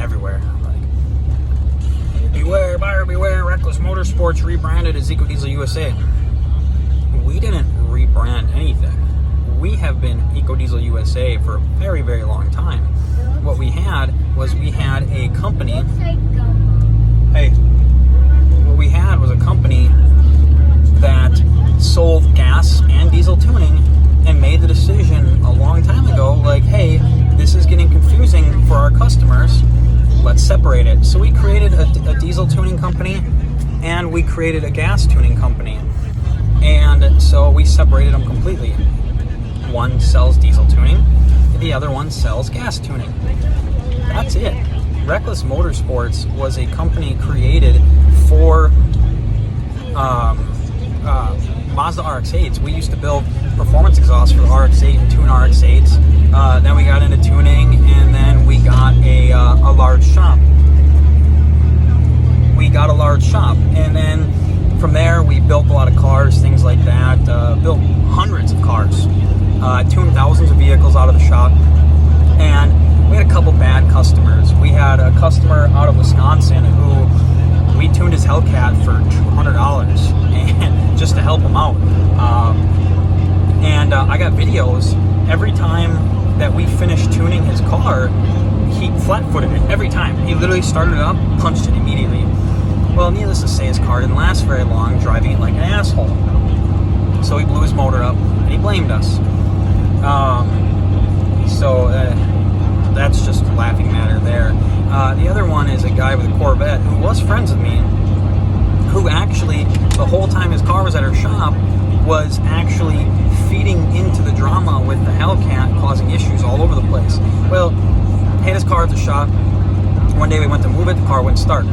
everywhere. Like, beware, buyer beware, Reckless Motorsports rebranded as ecodiesel USA. We didn't rebrand anything. We have been ecodiesel USA for a very, very long time. What we had was a company. Hey, what we had was a company that sold gas and diesel tuning and made the decision a long time ago, like, hey, this is getting confusing for our customers. Let's separate it. So we created a diesel tuning company and we created a gas tuning company. And so we separated them completely. One sells diesel tuning, the other one sells gas tuning. That's it. Reckless Motorsports was a company created for Mazda RX-8s. We used to build performance exhausts for the RX-8 and tune RX-8s. Then we got into tuning, and then we got a large shop. And then from there, we built a lot of cars, things like that. Built hundreds of cars. Tuned thousands of vehicles out of the shop. And we had a couple bad customers. We had a customer out of Wisconsin who we tuned his Hellcat for $200 and just to help him out. I got videos every time that we finished tuning his car. He flat-footed it every time. He literally started it up, punched it immediately. Well, needless to say, his car didn't last very long, driving it like an asshole. So he blew his motor up and he blamed us. That's just a laughing matter there. The other one is a guy with a Corvette who was friends with me, who actually, the whole time his car was at our shop, was actually feeding into the drama with the Hellcat, causing issues all over the place. Well, had his car at the shop. One day we went to move it, the car wouldn't start.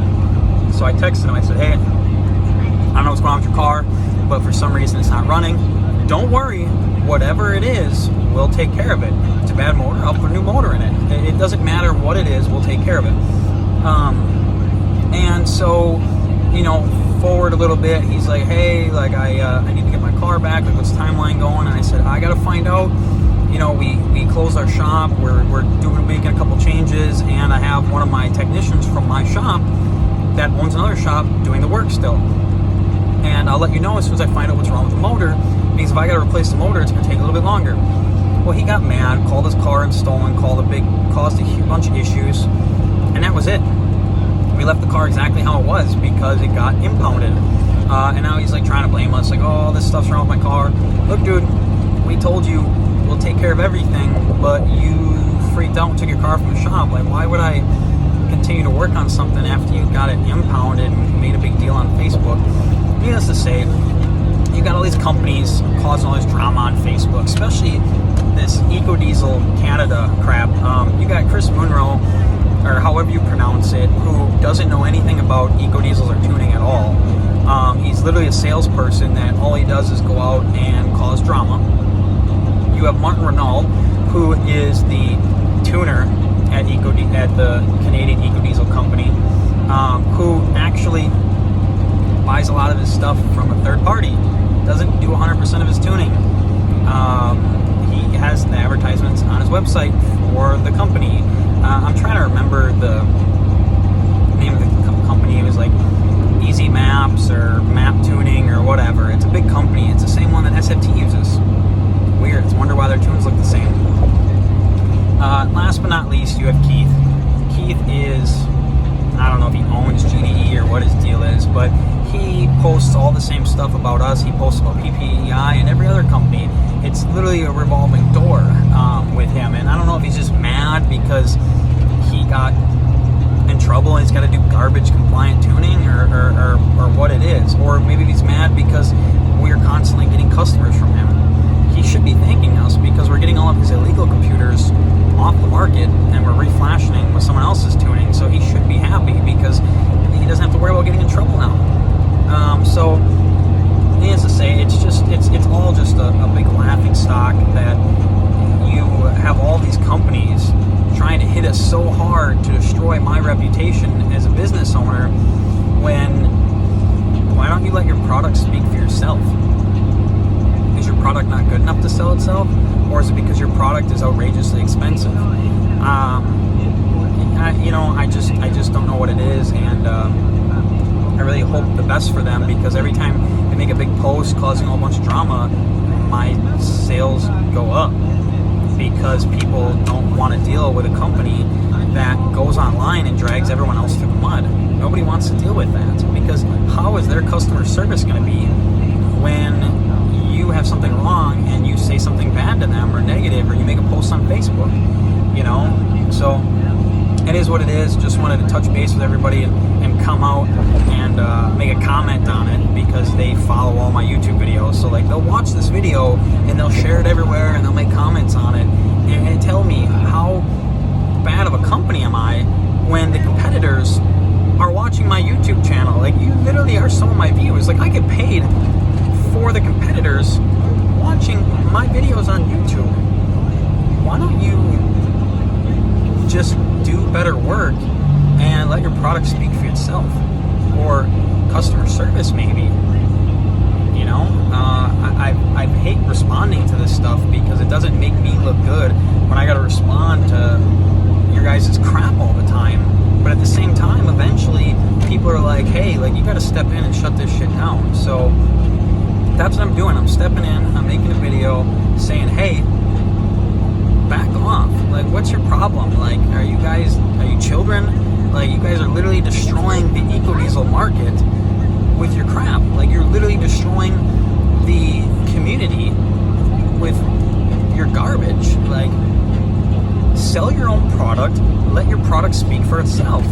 So I texted him, I said, hey, I don't know what's going on with your car, but for some reason it's not running. Don't worry, whatever it is, we'll take care of it. If it's a bad motor, I'll put a new motor in it. It doesn't matter what it is, we'll take care of it. And so, forward a little bit, he's like, hey, like I need to get my car back, like what's the timeline going? And I said, I gotta find out. We closed our shop, we're making a couple changes, and I have one of my technicians from my shop that owns another shop doing the work still. And I'll let you know as soon as I find out what's wrong with the motor, because if I gotta replace the motor, it's gonna take a little bit longer. Well, he got mad, called his car in stolen, caused a bunch of issues, and that was it. We left the car exactly how it was because it got impounded. And now he's like trying to blame us, like, oh, this stuff's wrong with my car. Look, dude, we told you we'll take care of everything, but you freaked out and took your car from the shop. Like, why would I continue to work on something after you got it impounded and made a big deal on Facebook? Needless to say, you got all these companies causing all this drama on Facebook, especially this ecodiesel Canada crap. You got Chris Munro, or however you pronounce it, who doesn't know anything about ecodiesels or tuning at all. He's literally a salesperson that all he does is go out and cause drama. You have Martin Renault, who is the tuner at the Canadian ecodiesel company, who actually buys a lot of his stuff from a third party. Doesn't do 100% of his tuning. He has the advertisements on his website for the company. I'm trying to remember the name of the company. It was like Easy Maps or Map Tuning or whatever. It's a big company. It's the same one that SFT uses. Weird. It's a wonder why their tunes look the same. Last but not least, you have Keith. Keith is, I don't know if he owns GDE or what his deal is, but he posts all the same stuff about us. He posts about PPEI and every other company. It's literally a revolving door with him. And I don't know if he's just mad because he got in trouble and he's got to do garbage compliant tuning or what it is. Or maybe he's mad because we're constantly getting customers from him. He should be thanking us because we're getting all of his illegal computers off the market and we're reflashing with someone else's tuning. So he should be happy because he doesn't have to worry about getting in trouble now. So needless to say, it's all just a big laughing stock that you have all these companies trying to hit us so hard to destroy my reputation as a business owner why don't you let your product speak for yourself? Is your product not good enough to sell itself? Or is it because your product is outrageously expensive? I just don't know what it is, and I really hope the best for them, because every time they make a big post causing a whole bunch of drama, my sales go up, because people don't want to deal with a company that goes online and drags everyone else through the mud. Nobody wants to deal with that, because how is their customer service going to be when you have something wrong and you say something bad to them or negative, or you make a post on Facebook, So it is what it is. Just wanted to touch base with everybody and come out and make a comment on it, because they follow all my YouTube videos. So like, they'll watch this video and they'll share it everywhere and they'll make comments on it and tell me how bad of a company am I when the competitors are watching my YouTube channel. Like, you literally are some of my viewers. Like, I get paid for the competitors watching my videos on YouTube. Why don't you just do better work and let your product speak for itself, or customer service maybe? I hate responding to this stuff, because it doesn't make me look good when I got to respond to your guys' crap all the time. But at the same time, eventually people are like, hey, like, you got to step in and shut this shit down. So that's what I'm doing. I'm stepping in, I'm making a video saying, hey, back off. Like, what's your problem? Like, are you children? Like, you guys are literally destroying the ecodiesel market with your crap. Like, you're literally destroying the community with your garbage. Like, sell your own product, let your product speak for itself.